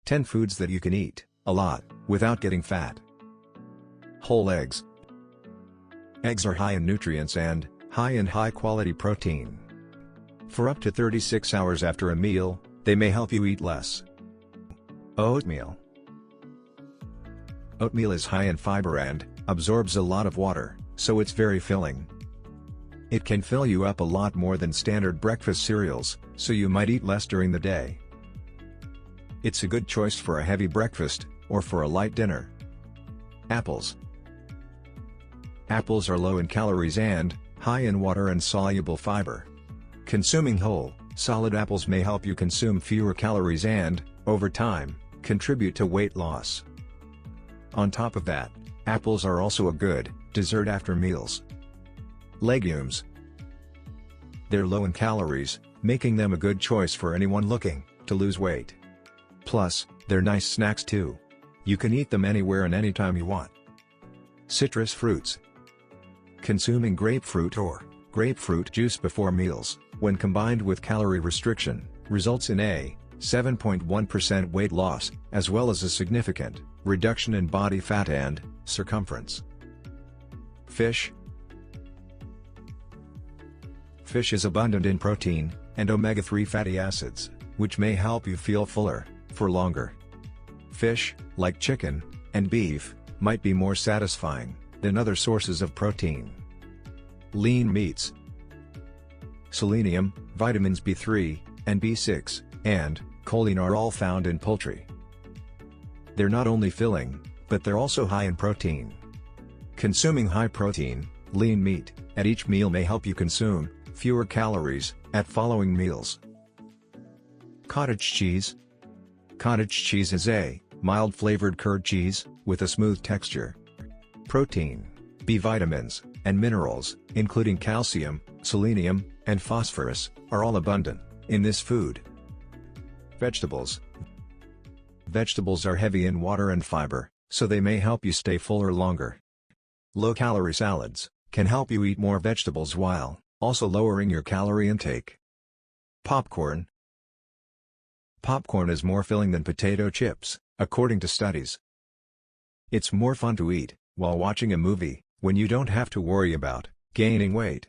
10 foods that you can eat a lot without getting fat. Whole eggs. Eggs are high in nutrients and high in high-quality protein. For up to 36 hours after a meal, they may help you eat less. Oatmeal. Oatmeal is high in fiber and absorbs a lot of water, so it's very filling. It can fill you up a lot more than standard breakfast cereals, so you might eat less during the day. It's a good choice for a heavy breakfast, or for a light dinner. Apples. Apples are low in calories and high in water and soluble fiber. Consuming whole, solid apples may help you consume fewer calories and, over time, contribute to weight loss. On top of that, apples are also a good dessert after meals. Legumes. They're low in calories, making them a good choice for anyone looking to lose weight. Plus, they're nice snacks too. You can eat them anywhere and anytime you want. Citrus fruits. Consuming grapefruit or grapefruit juice before meals, when combined with calorie restriction, results in a 7.1% weight loss, as well as a significant reduction in body fat and circumference. Fish. Fish is abundant in protein and omega-3 fatty acids, which may help you feel fuller for longer. Fish, like chicken and beef, might be more satisfying than other sources of protein. Lean meats. Selenium, vitamins B3 and B6, and choline are all found in poultry. They're not only filling, but they're also high in protein. Consuming high-protein, lean meat at each meal may help you consume fewer calories at following meals. Cottage cheese. Cottage cheese is a mild-flavored curd cheese with a smooth texture. Protein, B vitamins, and minerals, including calcium, selenium, and phosphorus, are all abundant in this food. Vegetables. Vegetables are heavy in water and fiber, so they may help you stay fuller longer. Low-calorie salads can help you eat more vegetables while also lowering your calorie intake. Popcorn. Popcorn is more filling than potato chips, according to studies. It's more fun to eat while watching a movie, when you don't have to worry about gaining weight.